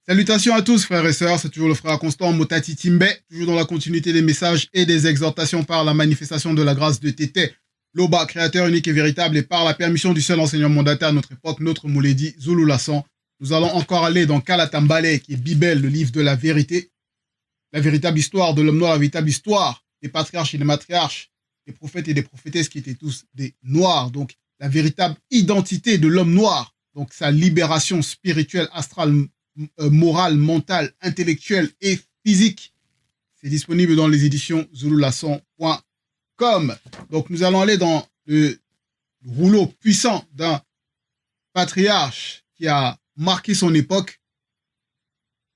Salutations à tous, frères et sœurs, c'est toujours le frère Constant Motati Timbe, toujours dans la continuité des messages et des exhortations par la manifestation de la grâce de Tété, Loba, créateur unique et véritable, et par la permission du seul enseignant mandataire à notre époque, notre Mouledi Zulu Lassan. Nous allons encore aller dans Kalatambale, qui est Bibel, le livre de la vérité, la véritable histoire de l'homme noir, la véritable histoire des patriarches et des matriarches, des prophètes et des prophétesses qui étaient tous des noirs, donc la véritable identité de l'homme noir, donc sa libération spirituelle, astrale, morale, mentale, intellectuelle et physique. C'est disponible dans les éditions zululasson.com. Donc nous allons aller dans le rouleau puissant d'un patriarche qui a marqué son époque,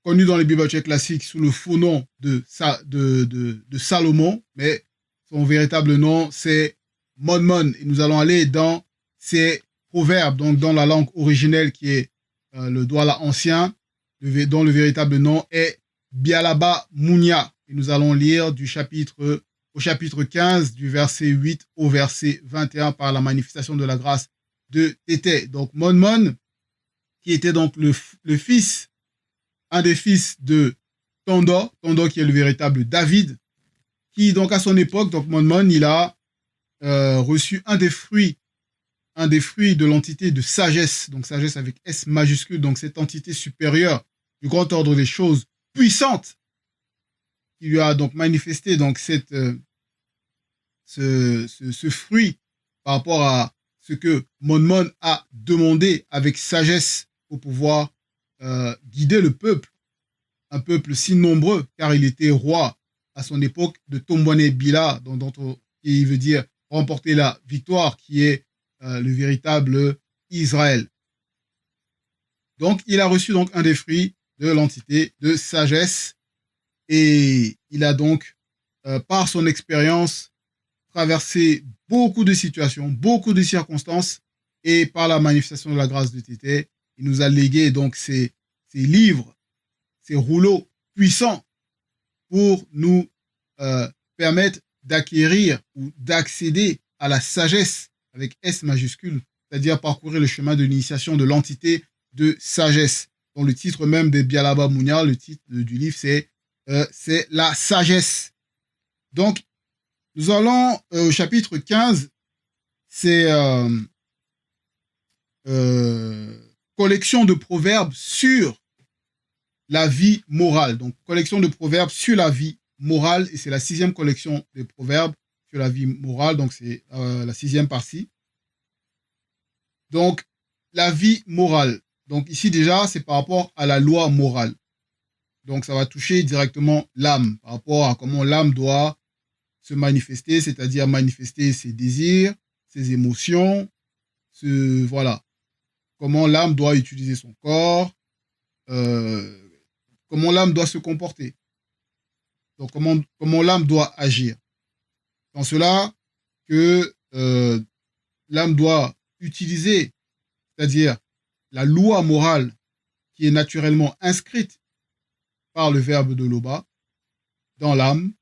connu dans les bibliothèques classiques sous le faux nom de Salomon, mais son véritable nom c'est Mon. Et nous allons aller dans ses proverbes, donc dans la langue originelle qui est le Douala ancien, dont le véritable nom est Bialaba Mounia. Et nous allons lire au chapitre 15, du verset 8 au verset 21 par la manifestation de la grâce de Tété. Donc Mon, qui était donc un des fils de Tondo qui est le véritable David, qui donc à son époque, donc Mon, il a reçu un des fruits de l'entité de sagesse, donc sagesse avec S majuscule, donc cette entité supérieure du grand ordre des choses puissantes, qui lui a donc manifesté donc ce fruit par rapport à ce que Mon a demandé avec sagesse pour pouvoir guider le peuple, un peuple si nombreux, car il était roi à son époque de Tombouane Bila, qui veut dire remporter la victoire, qui est le véritable Israël. Donc, il a reçu donc un des fruits de l'entité de sagesse et il a donc, par son expérience, traversé beaucoup de situations, beaucoup de circonstances et par la manifestation de la grâce de Tété, il nous a légué donc ces livres, ces rouleaux puissants pour nous permettre d'acquérir ou d'accéder à la sagesse avec S majuscule, c'est-à-dire parcourir le chemin de l'initiation de l'entité de sagesse. Dont le titre même de Bialaba Mounia, le titre du livre, c'est la sagesse. Donc, nous allons au chapitre 15, c'est collection de proverbes sur la vie morale. Donc, collection de proverbes sur la vie morale, et c'est la 6e collection de proverbes sur la vie morale, donc c'est la 6e partie. Donc, la vie morale. Donc ici déjà, c'est par rapport à la loi morale. Donc ça va toucher directement l'âme, par rapport à comment l'âme doit se manifester, c'est-à-dire manifester ses désirs, ses émotions, voilà. Comment l'âme doit utiliser son corps, comment l'âme doit se comporter. Donc comment l'âme doit agir. Dans cela que l'âme doit utiliser, c'est-à-dire la loi morale qui est naturellement inscrite par le verbe de Loba dans l'âme,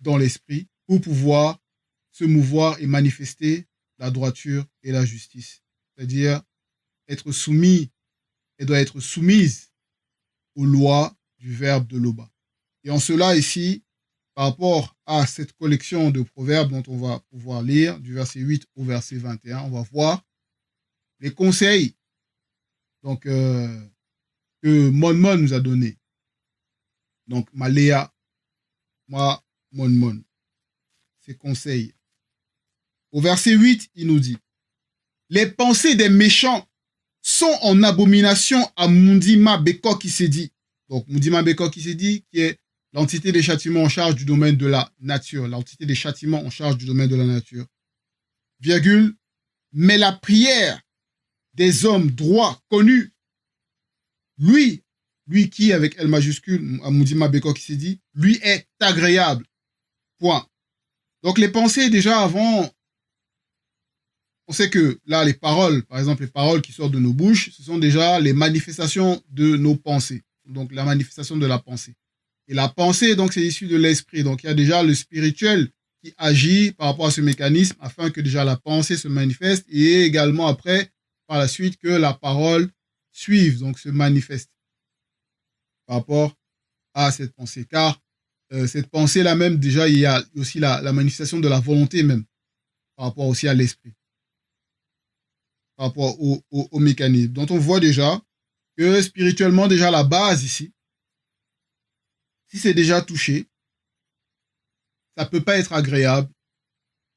dans l'esprit, pour pouvoir se mouvoir et manifester la droiture et la justice. C'est-à-dire être soumis, elle doit être soumise aux lois du verbe de Loba. Et en cela ici, par rapport à cette collection de proverbes dont on va pouvoir lire, du verset 8 au verset 21, on va voir les conseils donc, que Mon nous a donné. Donc, Maléa, Mon, ses conseils. Au verset 8, il nous dit, les pensées des méchants sont en abomination à Mundima Beko qui s'est dit. Donc, Mundima Beko qui s'est dit, qui est l'entité des châtiments en charge du domaine de la nature. L'entité des châtiments en charge du domaine de la nature. Virgule, mais la prière des hommes droits, connus, lui qui, avec L majuscule, Mundima Beko qui s'est dit, lui est agréable. Point. Donc les pensées, déjà avant, on sait que là, les paroles, par exemple, les paroles qui sortent de nos bouches, ce sont déjà les manifestations de nos pensées. Donc la manifestation de la pensée. Et la pensée, donc, c'est issu de l'esprit. Donc il y a déjà le spirituel qui agit par rapport à ce mécanisme afin que déjà la pensée se manifeste et également après, par la suite, que la parole suive, donc se manifeste. par rapport à cette pensée. Car cette pensée-là même, déjà, il y a aussi la manifestation de la volonté même, par rapport aussi à l'esprit, par rapport au mécanisme. Donc on voit déjà que spirituellement, déjà la base ici, si c'est déjà touché, ça ne peut pas être agréable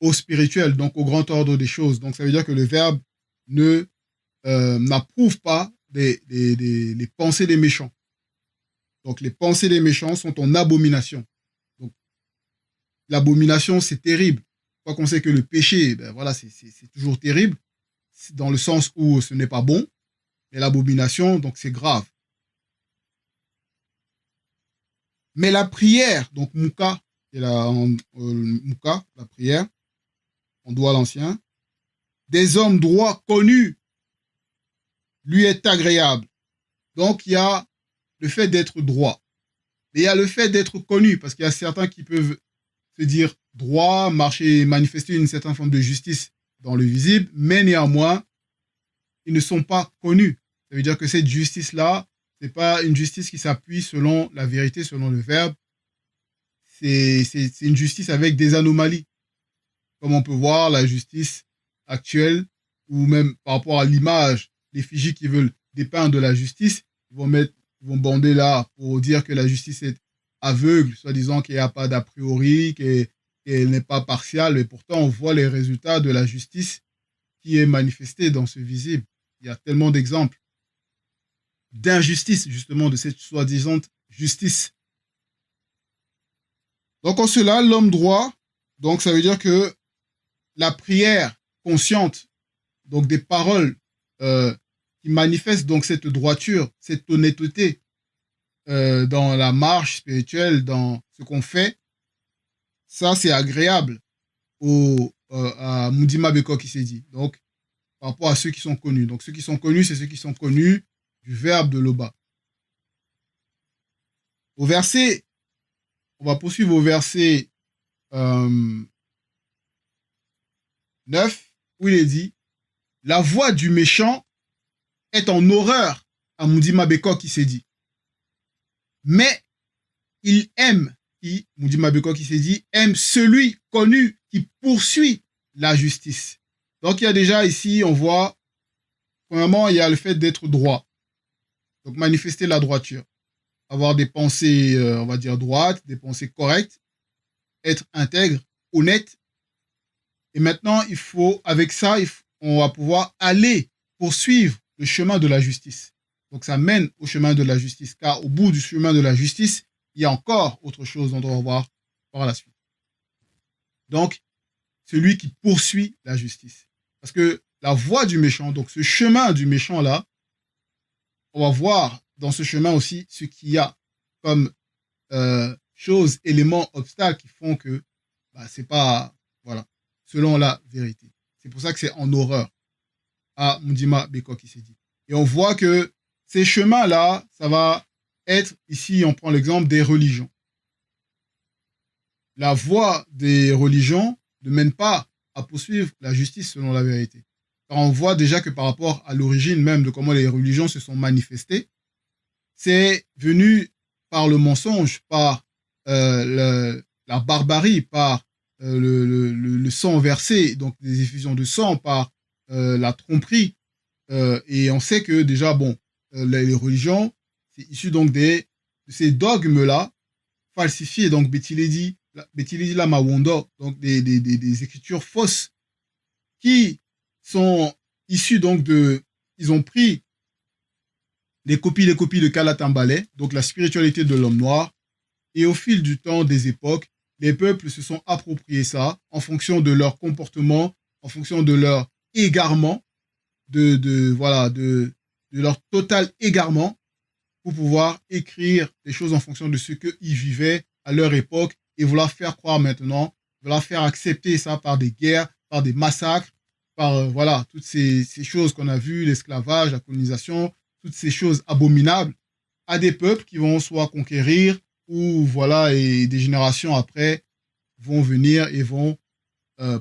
au spirituel, donc au grand ordre des choses. Donc ça veut dire que le verbe ne n'approuve pas les pensées des méchants. Donc les pensées des méchants sont en abomination. Donc l'abomination, c'est terrible. Quoi qu'on sait que le péché, ben voilà, c'est toujours terrible, dans le sens où ce n'est pas bon, mais l'abomination, donc c'est grave. Mais la prière, donc Mouka, Mouka, la prière, on doit à l'ancien, des hommes droits connus lui est agréable. Donc il y a le fait d'être droit. Et il y a le fait d'être connu, parce qu'il y a certains qui peuvent se dire droit, marcher, manifester une certaine forme de justice dans le visible, mais néanmoins, ils ne sont pas connus. Ça veut dire que cette justice-là, ce n'est pas une justice qui s'appuie selon la vérité, selon le verbe. C'est une justice avec des anomalies. Comme on peut voir, la justice actuelle, ou même par rapport à l'image, l'effigie qui veulent dépeindre de la justice, ils vont bander là pour dire que la justice est aveugle, soi-disant qu'il n'y a pas d'a priori, qu'elle n'est pas partiale, et pourtant on voit les résultats de la justice qui est manifestée dans ce visible. Il y a tellement d'exemples d'injustice, justement, de cette soi-disant justice. Donc en cela, l'homme droit, donc ça veut dire que la prière consciente, donc des paroles qui manifestent donc cette droiture, cette honnêteté dans la marche spirituelle, dans ce qu'on fait, ça c'est agréable à Mudima Beko qui s'est dit. Donc par rapport à ceux qui sont connus. Donc ceux qui sont connus, c'est ceux qui sont connus du verbe de Loba. Au verset, on va poursuivre au verset 9, où il est dit, la voix du méchant est en horreur à Mudima Beko qui s'est dit. Mais il aime, Mudima Beko qui s'est dit, aime celui connu qui poursuit la justice. Donc il y a déjà ici, on voit, premièrement, il y a le fait d'être droit. Donc manifester la droiture. Avoir des pensées, on va dire, droites, des pensées correctes, être intègre, honnête. Et maintenant, il faut, avec ça, on va pouvoir aller poursuivre le chemin de la justice. Donc ça mène au chemin de la justice, car au bout du chemin de la justice, il y a encore autre chose dont on va voir par la suite. Donc, celui qui poursuit la justice. Parce que la voie du méchant, donc ce chemin du méchant là, on va voir dans ce chemin aussi ce qu'il y a comme choses, éléments, obstacles qui font que c'est pas, voilà, selon la vérité. C'est pour ça que c'est en horreur à Mudima Beko qui s'est dit. Et on voit que ces chemins-là, ça va être, ici on prend l'exemple des religions. La voie des religions ne mène pas à poursuivre la justice selon la vérité. Car on voit déjà que par rapport à l'origine même de comment les religions se sont manifestées, c'est venu par le mensonge, par la barbarie, par le sang versé, donc des effusions de sang, par la tromperie. Et on sait que déjà, les religions, c'est issu donc de ces dogmes-là, falsifiés, donc Betiledi la Mawondo, donc des écritures fausses qui sont issues donc ils ont pris les copies de Kalatambale, donc la spiritualité de l'homme noir, et au fil du temps, des époques, les peuples se sont appropriés ça en fonction de leur comportement, en fonction de leur égarement, de leur total égarement, pour pouvoir écrire des choses en fonction de ce qu'ils vivaient à leur époque et vouloir faire croire maintenant, vouloir faire accepter ça par des guerres, par des massacres, par toutes ces choses qu'on a vues, l'esclavage, la colonisation, toutes ces choses abominables à des peuples qui vont soit conquérir ou et des générations après vont venir et vont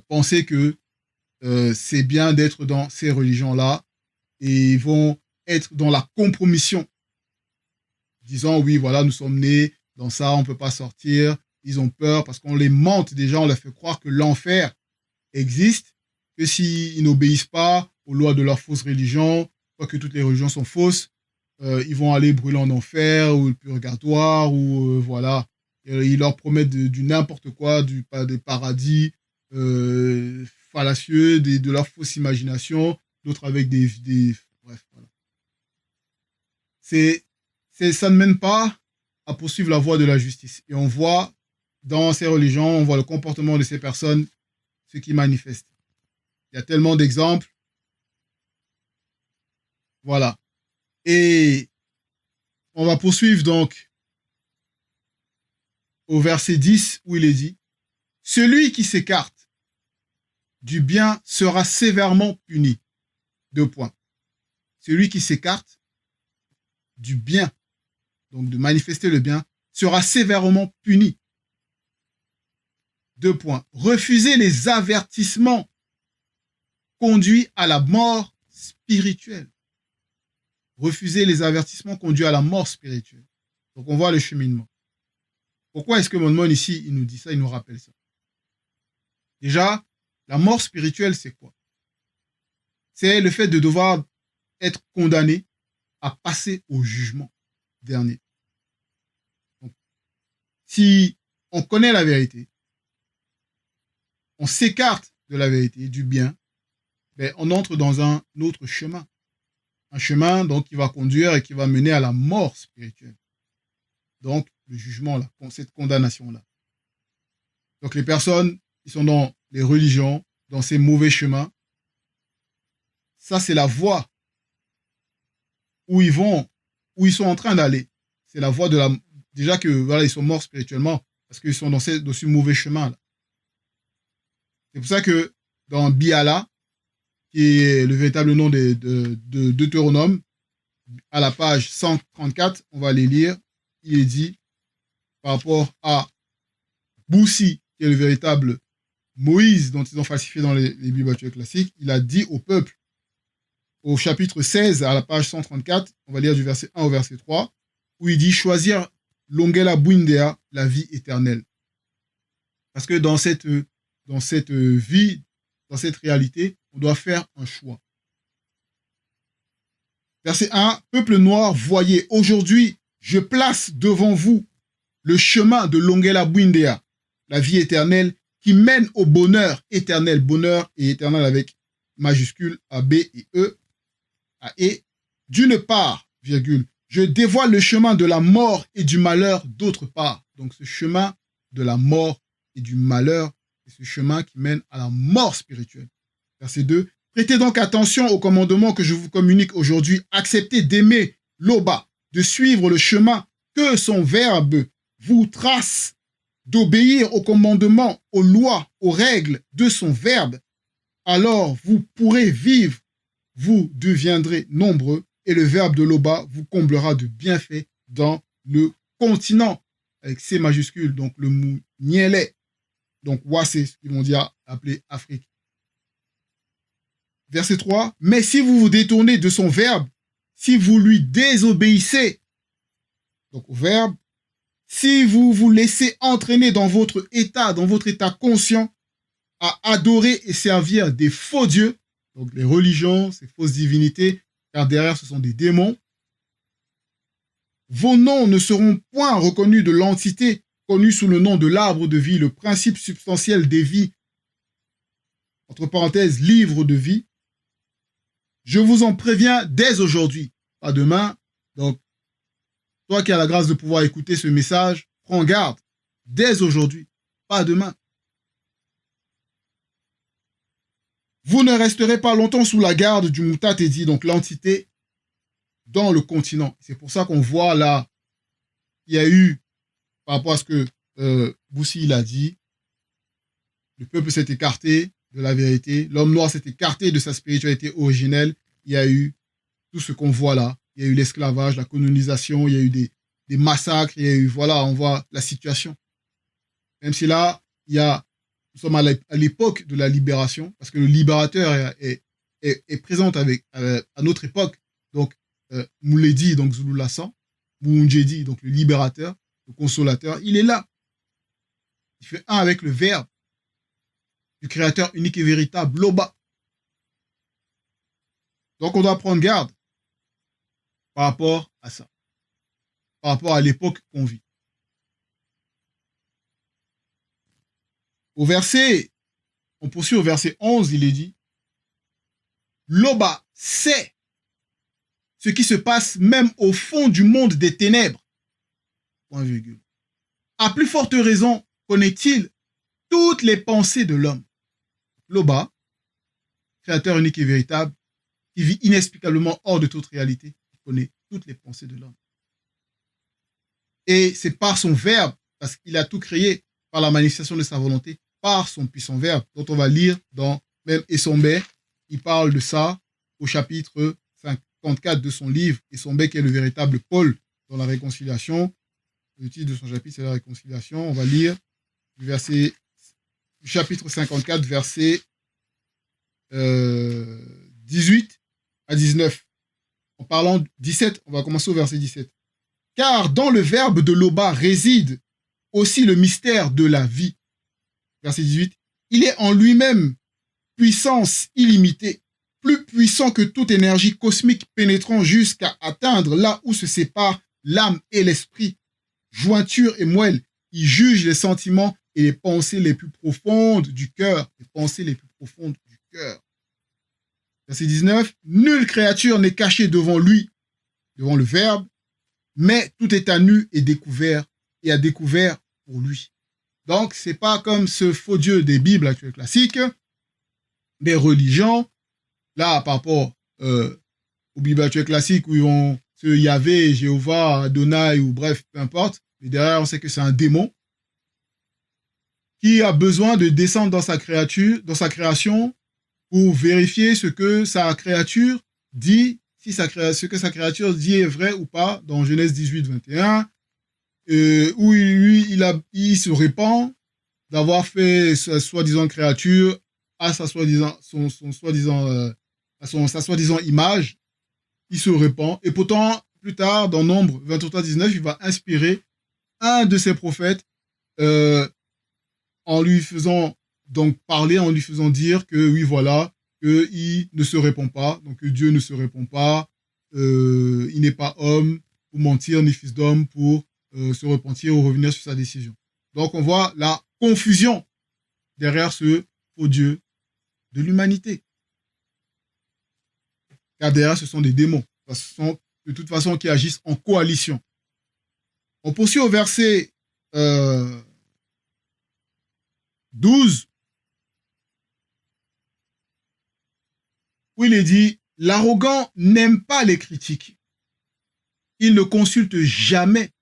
penser que c'est bien d'être dans ces religions-là et ils vont être dans la compromission disant, oui, voilà, nous sommes nés dans ça, on ne peut pas sortir. Ils ont peur parce qu'on les mente déjà, on leur fait croire que l'enfer existe, que s'ils n'obéissent pas aux lois de leur fausse religion, pas que toutes les religions sont fausses, ils vont aller brûler en enfer ou le purgatoire ou voilà. Ils leur promettent du n'importe quoi, des paradis fallacieux, de leur fausse imagination, d'autres avec bref, voilà. Ça ne mène pas à poursuivre la voie de la justice. Et on voit dans ces religions, on voit le comportement de ces personnes, ce qui manifeste. Il y a tellement d'exemples. Voilà. Et on va poursuivre donc au verset 10 où il est dit, « Celui qui s'écarte du bien sera sévèrement puni. » Deux points. Celui qui s'écarte du bien, donc de manifester le bien, sera sévèrement puni. Deux points. Refuser les avertissements conduit à la mort spirituelle. Refuser les avertissements conduit à la mort spirituelle. Donc on voit le cheminement. Pourquoi est-ce que Mon Mon ici, il nous dit ça, il nous rappelle ça? Déjà, la mort spirituelle, c'est quoi? C'est le fait de devoir être condamné à passer au jugement dernier. Donc, si on connaît la vérité, on s'écarte de la vérité, du bien, ben, on entre dans un autre chemin. Un chemin donc, qui va conduire et qui va mener à la mort spirituelle. Donc, le jugement, là, cette condamnation-là. Donc, les personnes qui sont dans les religions, dans ces mauvais chemins, ça, c'est la voie où ils vont, où ils sont en train d'aller. C'est la voie de la... Déjà que, voilà, ils sont morts spirituellement parce qu'ils sont dans ce mauvais chemin-là. C'est pour ça que dans Biala, qui est le véritable nom de Deutéronome, à la page 134, on va les lire, il est dit, par rapport à Boussi, qui est le véritable Moïse dont ils ont falsifié dans les Bibles classiques, il a dit au peuple, au chapitre 16, à la page 134, on va lire du verset 1 au verset 3, où il dit « Choisir l'ongela bwindea, la vie éternelle ». Parce que dans cette vie, dans cette réalité, on doit faire un choix. Verset 1, « Peuple noir, voyez, aujourd'hui, je place devant vous le chemin de l'ongela bwindea, la vie éternelle, qui mène au bonheur éternel, bonheur et éternel avec majuscule A, B et E, A, E. D'une part, virgule, je dévoile le chemin de la mort et du malheur d'autre part. Donc ce chemin de la mort et du malheur, c'est ce chemin qui mène à la mort spirituelle. Verset 2, prêtez donc attention au commandement que je vous communique aujourd'hui. Acceptez d'aimer l'Oba, de suivre le chemin que son verbe vous trace, d'obéir aux commandements, aux lois, aux règles de son verbe. Alors vous pourrez vivre, vous deviendrez nombreux et le verbe de l'Oba vous comblera de bienfaits dans le continent, avec C majuscule, donc le mot Nielé. Donc, c'est ce qu'ils vont dire, appelé Afrique. Verset 3. Mais si vous vous détournez de son verbe, si vous lui désobéissez, donc au verbe, si vous vous laissez entraîner dans votre état conscient, à adorer et servir des faux dieux, donc les religions, ces fausses divinités, car derrière ce sont des démons, vos noms ne seront point reconnus de l'entité connue sous le nom de l'arbre de vie, le principe substantiel des vies, entre parenthèses, livre de vie. Je vous en préviens dès aujourd'hui, pas demain. Donc, toi qui as la grâce de pouvoir écouter ce message, prends garde, dès aujourd'hui, pas demain. Vous ne resterez pas longtemps sous la garde du Mutatedi, donc l'entité, dans le continent. C'est pour ça qu'on voit là, il y a eu, par rapport à ce que Boussi il a dit, le peuple s'est écarté de la vérité, l'homme noir s'est écarté de sa spiritualité originelle, il y a eu tout ce qu'on voit là, il y a eu l'esclavage, la colonisation, il y a eu des massacres, il y a eu, voilà, on voit la situation. Même si là, nous sommes à l'époque de la libération, parce que le libérateur est présent à notre époque, donc Mouledi, donc Zulu Lassan, Muunjedi, donc le libérateur, le consolateur, il est là. Il fait un avec le Verbe du Créateur unique et véritable, Loba. Donc on doit prendre garde par rapport à ça, par rapport à l'époque qu'on vit. On poursuit au verset 11, il est dit, Loba sait ce qui se passe même au fond du monde des ténèbres. Point virgule. À plus forte raison, connaît-il toutes les pensées de l'homme. Loba, créateur unique et véritable, qui vit inexplicablement hors de toute réalité, il connaît toutes les pensées de l'homme. Et c'est par son verbe, parce qu'il a tout créé, par la manifestation de sa volonté, par son puissant verbe, dont on va lire dans même Essombé, il parle de ça au chapitre 54 de son livre, Essombé qui est le véritable Paul dans la réconciliation. Le titre de son chapitre, c'est la réconciliation. On va lire du chapitre 54, verset 18 à 19. En parlant 17, on va commencer au verset 17. Car dans le verbe de Loba réside aussi le mystère de la vie. Verset 18. Il est en lui-même puissance illimitée, plus puissant que toute énergie cosmique pénétrant jusqu'à atteindre là où se séparent l'âme et l'esprit, jointure et moelle. Il juge les sentiments et les pensées les plus profondes du cœur. Les pensées les plus profondes du cœur. Verset 19. Nulle créature n'est cachée devant lui, devant le Verbe, mais tout est à nu et découvert, et à découvert pour lui. Donc, c'est pas comme ce faux Dieu des Bibles actuelles classiques, des religions, là, par rapport aux Bibles actuelles classiques où ils vont se Yahvé, Jéhovah, Adonai, ou bref, peu importe, mais derrière, on sait que c'est un démon qui a besoin de descendre dans sa création, pour vérifier ce que sa créature dit, si ce que sa créature dit est vrai ou pas, dans Genèse 18, 21, où il se répand d'avoir fait sa soi-disant créature à sa soi-disant image. Il se répand. Et pourtant, plus tard, dans Nombre 23, 19, il va inspirer un de ses prophètes en lui faisant donc parler, en lui faisant dire que oui, voilà, qu'il ne se répond pas, donc que Dieu ne se répond pas, il n'est pas homme pour mentir, ni fils d'homme pour se repentir ou revenir sur sa décision. Donc on voit la confusion derrière ce faux Dieu de l'humanité. Car derrière, ce sont des démons, ce sont de toute façon qui agissent en coalition. On poursuit au verset 12, où il est dit, l'arrogant n'aime pas les critiques. Il ne consulte jamais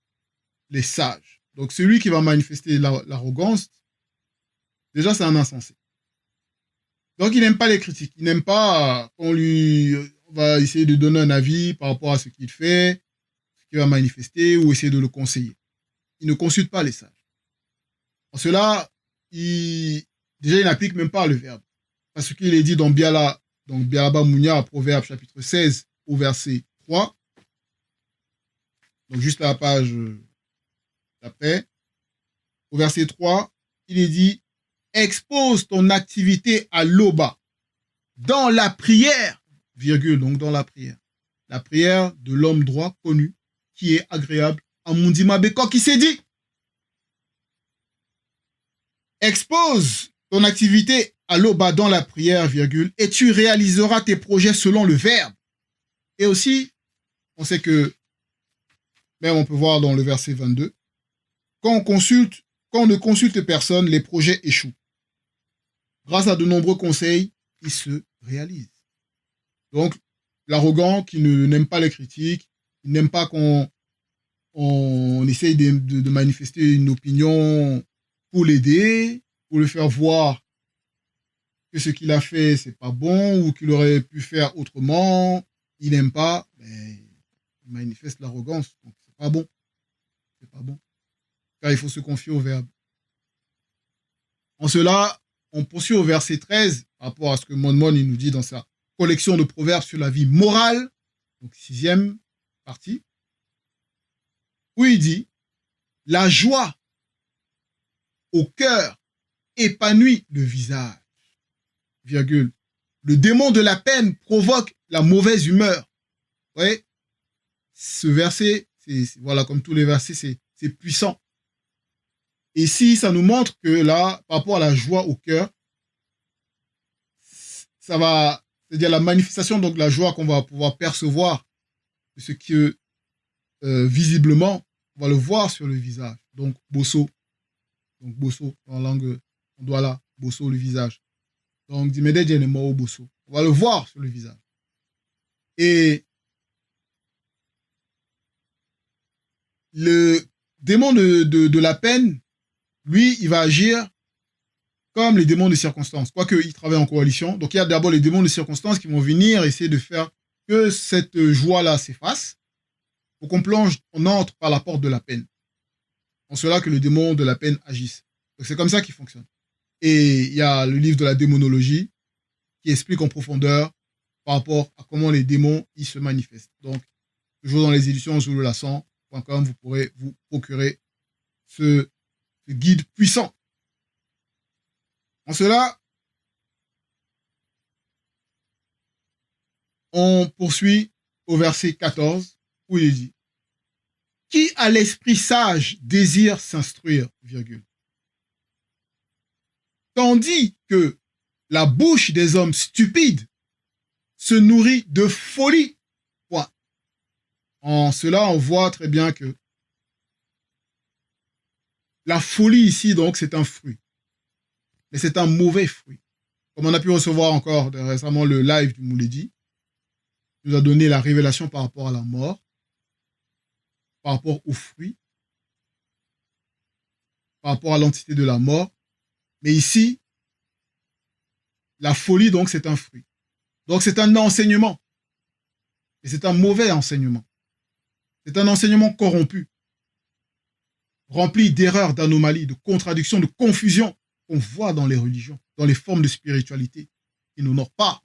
les sages. Donc celui qui va manifester l'arrogance, déjà c'est un insensé. Donc il n'aime pas les critiques. Il n'aime pas qu'on va essayer de donner un avis par rapport à ce qu'il fait, ce qu'il va manifester, ou essayer de le conseiller. Il ne consulte pas les sages. En cela, il n'applique même pas le verbe. Parce qu'il est dit dans Bialaba Mounia, Proverbe chapitre 16, au verset 3. Donc juste la page d'après. Au verset 3, il est dit, expose ton activité à Loba dans la prière, virgule, donc dans la prière. La prière de l'homme droit connu, qui est agréable à Mundima Beko, qui s'est dit, expose ton activité à Loba dans la prière, virgule, et tu réaliseras tes projets selon le verbe. Et aussi, on sait que, même on peut voir dans le verset 22, quand on ne consulte personne, les projets échouent. Grâce à de nombreux conseils, ils se réalisent. Donc, l'arrogant qui n'aime pas les critiques, il n'aime pas qu'on essaye de manifester une opinion pour l'aider, pour le faire voir que ce qu'il a fait, c'est pas bon, ou qu'il aurait pu faire autrement, il n'aime pas, mais il manifeste l'arrogance, donc c'est pas bon. C'est pas bon. Car il faut se confier au verbe. En cela, on poursuit au verset 13, par rapport à ce que Mon il nous dit dans sa collection de proverbes sur la vie morale, donc 6e partie. où il dit la joie au cœur épanouit le visage, virgule. Le démon de la peine provoque la mauvaise humeur. Vous voyez, ce verset, voilà, comme tous les versets, c'est puissant. Et si ça nous montre que là, par rapport à la joie au cœur, ça va, c'est-à-dire la manifestation donc de la joie qu'on va pouvoir percevoir, de ce que visiblement, on va le voir sur le visage. Donc, bosso. Donc, bosso, en langue, on doit là, bosso, le visage. Donc, dimede djene mo bosso. On va le voir sur le visage. Et le démon de la peine, lui, il va agir comme les démons de circonstance, quoique il travaille en coalition. Donc, il y a d'abord les démons de circonstance qui vont venir essayer de faire que cette joie-là s'efface, pour qu'on plonge, on entre par la porte de la peine. En cela que le démon de la peine agisse. Donc, c'est comme ça qu'il fonctionne. Et il y a le livre de la démonologie qui explique en profondeur par rapport à comment les démons ils se manifestent. Donc, toujours dans les éditions zululassan.com, vous pourrez vous procurer ce guide puissant. En cela, on poursuit au verset 14 où il dit « Qui a l'esprit sage désire s'instruire, virgule. Tandis que la bouche des hommes stupides se nourrit de folie. » Point. En cela, on voit très bien que la folie ici, donc, c'est un fruit. Mais c'est un mauvais fruit. Comme on a pu recevoir encore récemment le live du Mouledi, il nous a donné la révélation par rapport à la mort, par rapport aux fruits, par rapport à l'entité de la mort. Mais ici, la folie, donc, c'est un fruit. Donc, c'est un enseignement. Et c'est un mauvais enseignement. C'est un enseignement corrompu, rempli d'erreurs, d'anomalies, de contradictions, de confusion qu'on voit dans les religions, dans les formes de spiritualité qui n'honorent pas,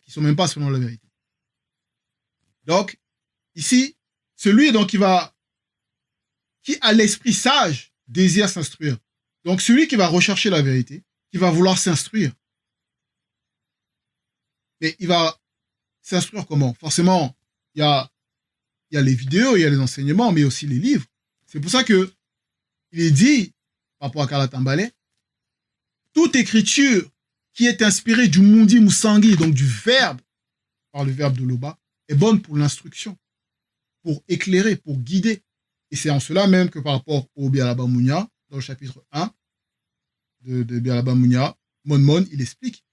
qui ne sont même pas selon la vérité. Donc, ici, celui donc, qui a l'esprit sage désire s'instruire. Donc, celui qui va rechercher la vérité, qui va vouloir s'instruire. Mais il va s'instruire comment? Forcément, il y a les vidéos, il y a les enseignements, mais aussi les livres. C'est pour ça que il est dit, par rapport à Karla Tambale, toute écriture qui est inspirée du Mundi Musangi, donc du verbe, par le verbe de Loba, est bonne pour l'instruction, pour éclairer, pour guider. Et c'est en cela même que par rapport au Bialaba Mounia, dans le chapitre 1 de Bialaba Mounia, Mon, il explique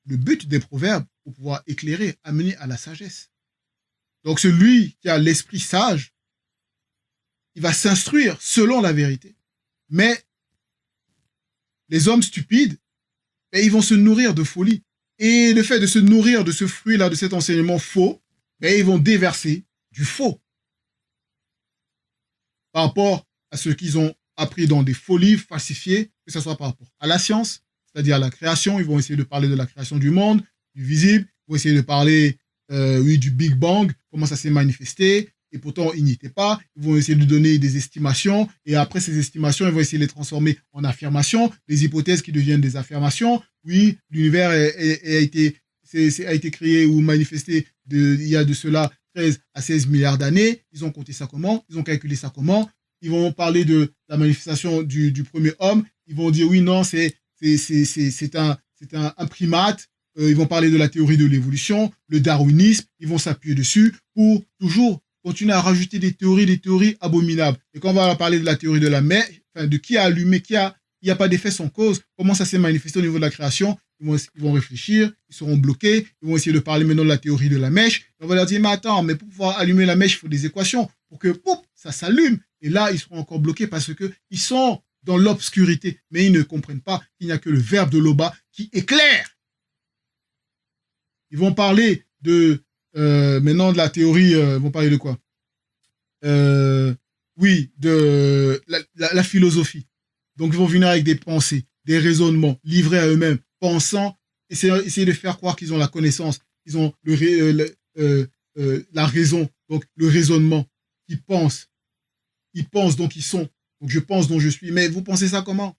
le but des proverbes pour pouvoir éclairer, amener à la sagesse. Donc celui qui a l'esprit sage, il va s'instruire selon la vérité. Mais les hommes stupides, ils vont se nourrir de folie. Et le fait de se nourrir de ce fruit-là, de cet enseignement faux, ils vont déverser du faux par rapport à ce qu'ils ont appris dans des folies falsifiées, que ce soit par rapport à la science, c'est-à-dire à la création. Ils vont essayer de parler de la création du monde, du visible. Ils vont essayer de parler du Big Bang, comment ça s'est manifesté. Et pourtant, ils n'y étaient pas. Ils vont essayer de donner des estimations. Et après ces estimations, ils vont essayer de les transformer en affirmations, des hypothèses qui deviennent des affirmations. Oui, l'univers a été créé ou manifesté il y a de cela 13 à 16 milliards d'années. Ils ont compté ça comment? Ils ont calculé ça comment? Ils vont parler de la manifestation du premier homme. Ils vont dire oui, non, c'est un primate. Ils vont parler de la théorie de l'évolution, le darwinisme. Ils vont s'appuyer dessus pour toujours continuer à rajouter des théories abominables. Et quand on va parler de la théorie de la mèche, enfin, de qui a allumé, il n'y a pas d'effet sans cause, comment ça s'est manifesté au niveau de la création, ils vont réfléchir, ils seront bloqués, ils vont essayer de parler maintenant de la théorie de la mèche. Et on va leur dire, mais attends, mais pour pouvoir allumer la mèche, il faut des équations pour que ça s'allume. Et là, ils seront encore bloqués parce qu'ils sont dans l'obscurité. Mais ils ne comprennent pas qu'il n'y a que le verbe de Loba qui éclaire. Ils vont parler maintenant de la théorie, ils vont parler de quoi? Oui, de la philosophie. Donc ils vont venir avec des pensées, des raisonnements, livrés à eux-mêmes, pensant, essayer de faire croire qu'ils ont la connaissance, qu'ils ont la raison, donc le raisonnement, qu'ils pensent. ils pensent, donc ils sont. Donc je pense, donc je suis. Mais vous pensez ça comment?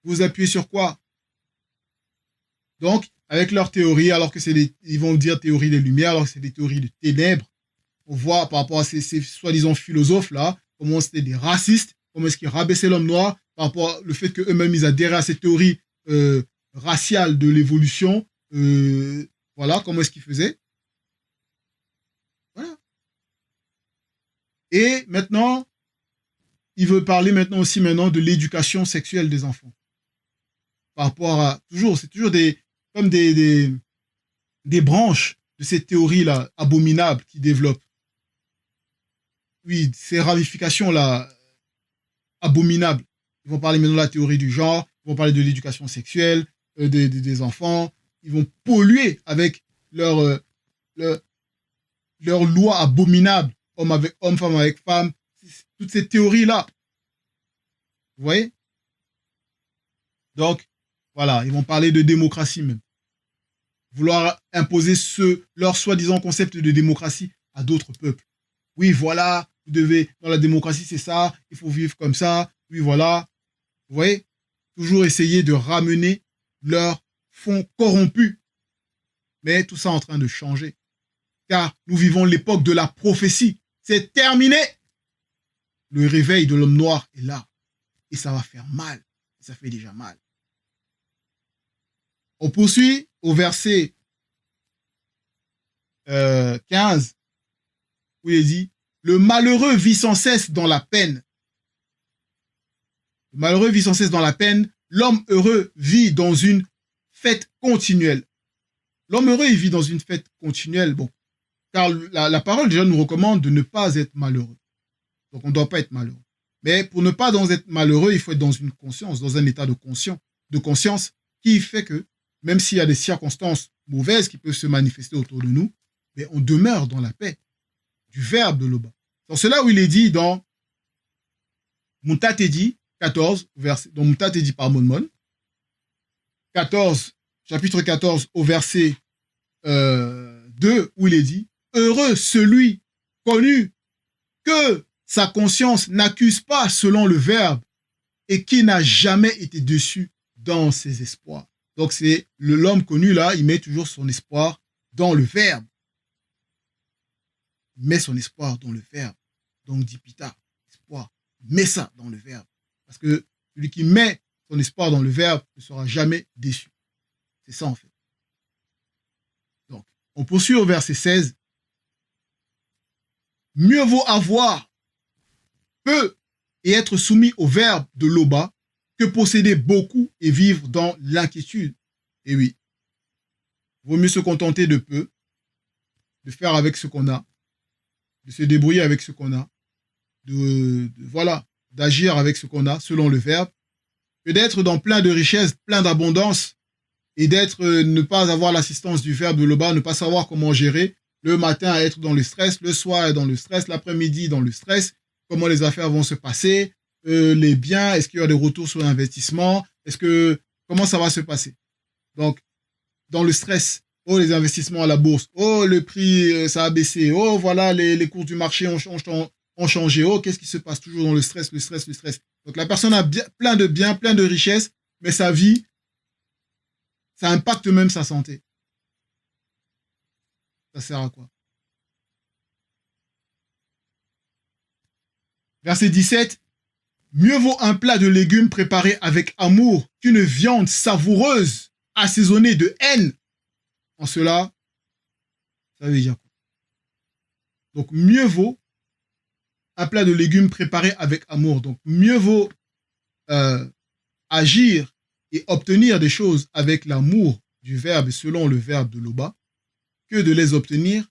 Vous appuyez sur quoi? Donc, avec leur théorie, alors que ils vont dire théorie des lumières, alors que c'est des théories de ténèbres, on voit par rapport à ces soi-disant philosophes-là, comment c'était des racistes, comment est-ce qu'ils rabaissaient l'homme noir, par rapport au fait qu'eux-mêmes, ils adhéraient à cette théorie raciale de l'évolution. Voilà, comment est-ce qu'ils faisaient. Voilà. Et maintenant, il veut parler maintenant aussi de l'éducation sexuelle des enfants. Par rapport à, c'est toujours comme des branches de cette théorie-là abominable qui développe. Oui, ces ramifications-là abominables. Ils vont parler maintenant de la théorie du genre, ils vont parler de l'éducation sexuelle des enfants, ils vont polluer avec leur loi abominable, homme avec homme, femme avec femme, toutes ces théories-là. Vous voyez? Donc, voilà, ils vont parler de démocratie même. Vouloir imposer leur soi-disant concept de démocratie à d'autres peuples. Oui, voilà, vous devez, dans la démocratie, c'est ça, il faut vivre comme ça, oui, voilà. Vous voyez? Toujours essayer de ramener leur fond corrompu. Mais tout ça est en train de changer. Car nous vivons l'époque de la prophétie. C'est terminé. Le réveil de l'homme noir est là. Et ça va faire mal. Ça fait déjà mal. On poursuit au verset 15, où il dit « Le malheureux vit sans cesse dans la peine. Le malheureux vit sans cesse dans la peine. L'homme heureux vit dans une fête continuelle. » L'homme heureux, il vit dans une fête continuelle. Bon, car la parole déjà nous recommande de ne pas être malheureux. Donc on ne doit pas être malheureux. Mais pour ne pas être malheureux, il faut être dans une conscience, dans un état de conscience qui fait que même s'il y a des circonstances mauvaises qui peuvent se manifester autour de nous, mais on demeure dans la paix du verbe de l'Oba. C'est cela où il est dit dans Muntatedi 14, dans Muntatedi par Monmon, 14, chapitre 14 au verset 2, où il est dit « Heureux celui connu que sa conscience n'accuse pas selon le verbe et qui n'a jamais été déçu dans ses espoirs. » Donc c'est l'homme connu là, il met toujours son espoir dans le verbe. Il met son espoir dans le verbe. Donc dit Pita, espoir, mets ça dans le verbe. Parce que celui qui met son espoir dans le verbe ne sera jamais déçu. C'est ça en fait. Donc, on poursuit au verset 16. Mieux vaut avoir peu et être soumis au verbe de l'Oba que posséder beaucoup et vivre dans l'inquiétude. Et oui, il vaut mieux se contenter de peu, de faire avec ce qu'on a, de se débrouiller avec ce qu'on a, voilà, d'agir avec ce qu'on a selon le verbe, que d'être dans plein de richesses, plein d'abondance, et ne pas avoir l'assistance du verbe de l'Oba, ne pas savoir comment gérer, le matin à être dans le stress, le soir être dans le stress, l'après-midi dans le stress, comment les affaires vont se passer, les biens, est-ce qu'il y a des retours sur l'investissement, comment ça va se passer. Donc, dans le stress, oh les investissements à la bourse, oh le prix ça a baissé, oh voilà les cours du marché ont changé, oh qu'est-ce qui se passe, toujours dans le stress. Donc la personne a plein de biens, plein de richesses, mais sa vie, ça impacte même sa santé. Ça sert à quoi? Verset 17. Mieux vaut un plat de légumes préparé avec amour qu'une viande savoureuse assaisonnée de haine. En cela, ça veut dire quoi? Donc mieux vaut un plat de légumes préparé avec amour. Donc mieux vaut agir et obtenir des choses avec l'amour du verbe et selon le verbe de l'Oba que de les obtenir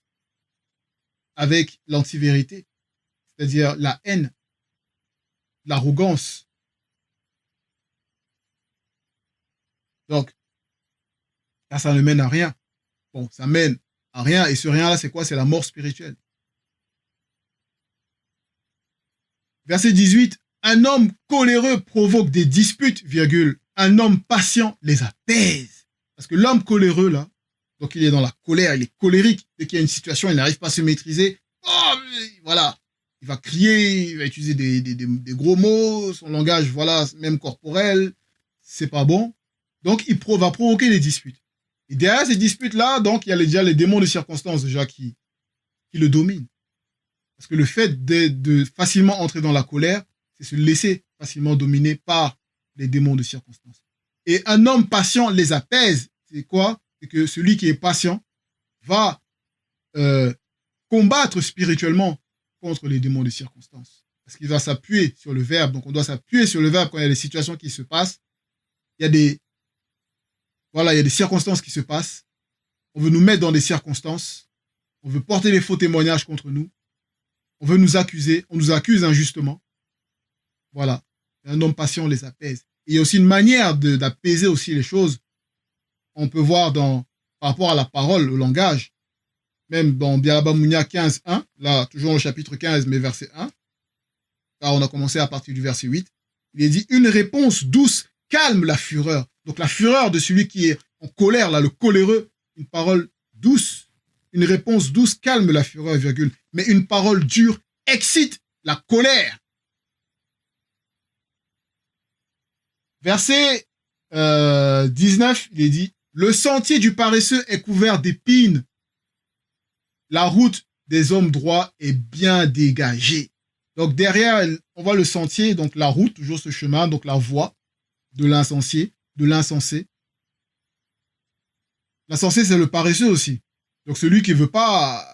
avec l'antivérité, c'est-à-dire la haine, l'arrogance. Donc, ça ne mène à rien. Bon, ça mène à rien, et ce rien-là, c'est quoi? C'est la mort spirituelle. Verset 18. Un homme coléreux provoque des disputes, virgule. Un homme patient les apaise. Parce que l'homme coléreux, là, donc il est dans la colère, il est colérique. Dès qu'il y a une situation, il n'arrive pas à se maîtriser. Oh, voilà. il va crier, il va utiliser des gros mots, son langage, voilà, même corporel, c'est pas bon. Donc, va provoquer des disputes. Et derrière ces disputes-là, donc, il y a déjà les démons de circonstance déjà qui le dominent. Parce que le fait de facilement entrer dans la colère, c'est se laisser facilement dominer par les démons de circonstance. Et un homme patient les apaise. C'est quoi? C'est que celui qui est patient va combattre spirituellement contre les démons de circonstance. Parce qu'il va s'appuyer sur le verbe. Donc, on doit s'appuyer sur le verbe quand il y a des situations qui se passent. Il y a des circonstances qui se passent. On veut nous mettre dans des circonstances. On veut porter des faux témoignages contre nous. On veut nous accuser. On nous accuse injustement. Voilà. Un homme patient les apaise. Et il y a aussi une manière d'apaiser aussi les choses. On peut voir par rapport à la parole, au langage, même dans Bialaba Mounia 15.1, là, toujours au chapitre 15, mais verset 1, car on a commencé à partir du verset 8, il est dit, une réponse douce calme la fureur. Donc la fureur de celui qui est en colère, là, le coléreux, une parole douce, une réponse douce calme la fureur, virgule, mais une parole dure excite la colère. Verset 19, il est dit, le sentier du paresseux est couvert d'épines. La route des hommes droits est bien dégagée. Donc derrière, on voit le sentier, donc la route, toujours ce chemin, donc la voie de l'insensé. L'insensé, c'est le paresseux aussi. Donc celui qui veut pas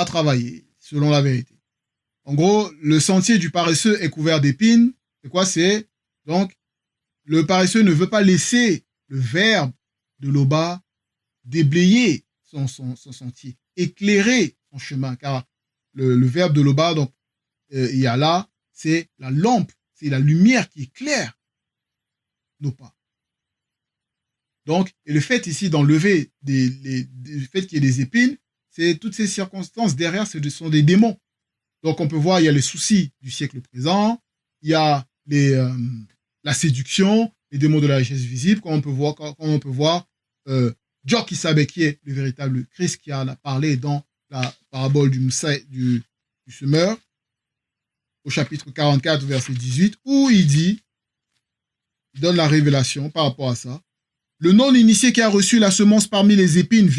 travailler, selon la vérité. En gros, le sentier du paresseux est couvert d'épines. C'est quoi? C'est donc le paresseux ne veut pas laisser le verbe de Loba déblayer son sentier, éclairer son chemin, car le verbe de Loba, donc il y a là, c'est la lampe, c'est la lumière qui éclaire nos pas. Donc, et le fait ici d'enlever le fait qu'il y ait des épines, c'est toutes ces circonstances derrière, ce sont des démons. Donc, on peut voir, il y a les soucis du siècle présent, il y a la séduction, les démons de la richesse visible, comme on peut voir Dieu qui savait qui est le véritable Christ, qui a parlé dans la parabole du semeur, au chapitre 44, verset 18, où il donne la révélation par rapport à ça. Le non-initié qui a reçu la semence parmi les épines,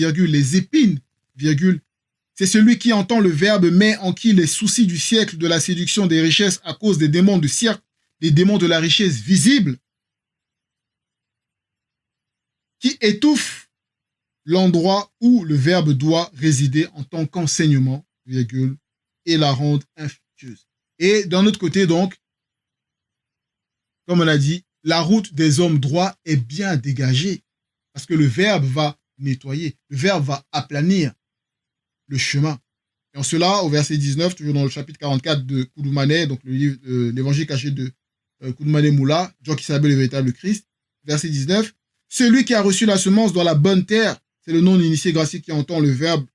c'est celui qui entend le verbe, mais en qui les soucis du siècle de la séduction des richesses à cause des démons du cirque, des démons de la richesse visible, qui étouffent l'endroit où le verbe doit résider en tant qu'enseignement, et la rendent infructueuse. Et d'un autre côté, donc, comme on a dit, la route des hommes droits est bien dégagée, parce que le verbe va nettoyer, le verbe va aplanir le chemin. Et en cela, au verset 19, toujours dans le chapitre 44 de Koudoumane, donc le livre, l'évangile caché de Koudoumane Moula, Dieu qui s'appelle le véritable Christ, verset 19, celui qui a reçu la semence dans la bonne terre, c'est le non-initié gracieux qui entend le verbe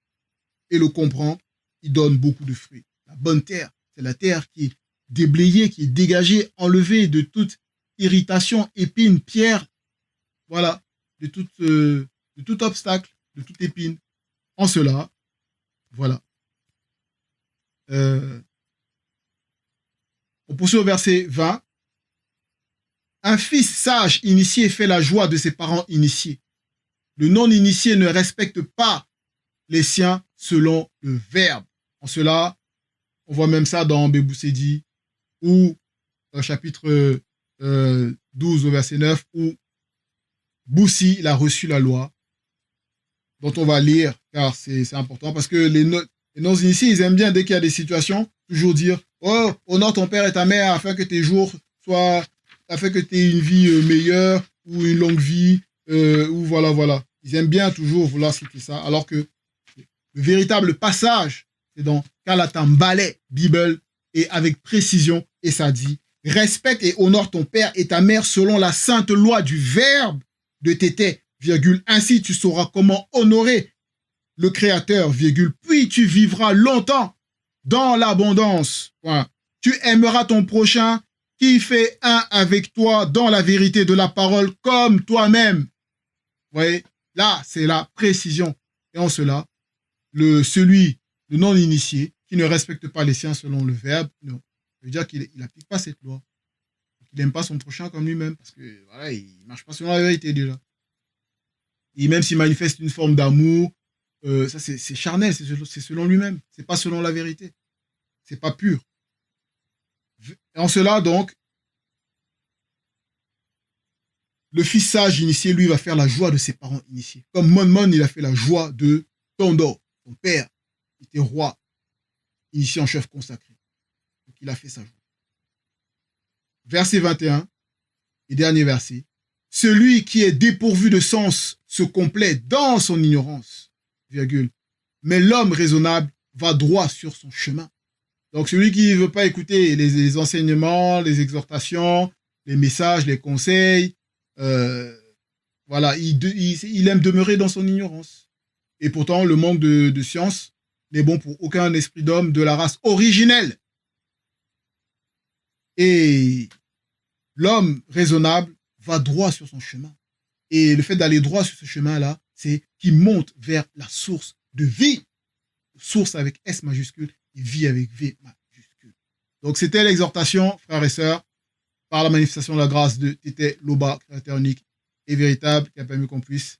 et le comprend, il donne beaucoup de fruits. La bonne terre, c'est la terre qui est déblayée, qui est dégagée, enlevée de toute irritation, épine, pierre, voilà, de tout obstacle, de toute épine. En cela, voilà. On poursuit au verset 20. Un fils sage initié fait la joie de ses parents initiés. Le non-initié ne respecte pas les siens selon le verbe. En cela, on voit même ça dans Béboussedi, ou chapitre 12 au verset 9, où Boussi il a reçu la loi, dont on va lire, car c'est important, parce que les non-initiés, ils aiment bien, dès qu'il y a des situations, toujours dire « Oh, honore ton père et ta mère afin que tes jours soient, afin que tu aies une vie meilleure, ou une longue vie, ou voilà. » Ils aiment bien toujours vouloir citer ça, alors que le véritable passage, c'est dans Kalatambale, Bible, et avec précision, et ça dit « Respecte et honore ton père et ta mère selon la sainte loi du verbe de Tété, ainsi tu sauras comment honorer le Créateur, puis tu vivras longtemps dans l'abondance. Tu aimeras ton prochain qui fait un avec toi dans la vérité de la parole comme toi-même. Vous voyez, là, c'est la précision. Et en cela, le non-initié qui ne respecte pas les siens selon le verbe, non. Ça veut dire qu'il n'applique pas cette loi. Il n'aime pas son prochain comme lui-même, parce que voilà, il ne marche pas selon la vérité déjà. Et même s'il manifeste une forme d'amour, ça c'est charnel, c'est selon lui-même. C'est pas selon la vérité. C'est pas pur. En cela, donc, le fils sage initié, lui, va faire la joie de ses parents initiés. Comme Mon, il a fait la joie de Tondo, son père, qui était roi, initié en chef consacré. Donc, il a fait sa joie. Verset 21, et dernier verset. Celui qui est dépourvu de sens se complaît dans son ignorance, virgule. Mais l'homme raisonnable va droit sur son chemin. Donc, celui qui ne veut pas écouter les enseignements, les exhortations, les messages, les conseils, voilà, il aime demeurer dans son ignorance. Et pourtant, le manque de science n'est bon pour aucun esprit d'homme de la race originelle. Et l'homme raisonnable va droit sur son chemin. Et le fait d'aller droit sur ce chemin-là, c'est qu'il monte vers la source de vie. Source avec S majuscule et vie avec V majuscule. Donc, c'était l'exhortation, frères et sœurs, par la manifestation de la grâce de Tété Loba, créateur unique et véritable, qui a permis qu'on puisse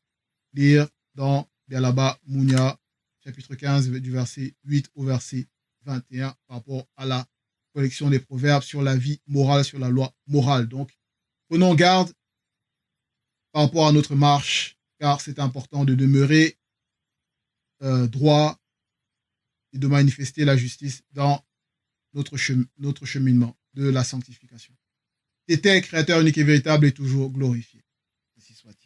lire dans Bialaba Mounia, chapitre 15, du verset 8 au verset 21, par rapport à la collection des proverbes sur la vie morale, sur la loi morale. Donc, prenons garde par rapport à notre marche, car c'est important de demeurer droit et de manifester la justice dans notre cheminement de la sanctification. Tété, créateur unique et véritable, est toujours glorifié. Ainsi soit-il.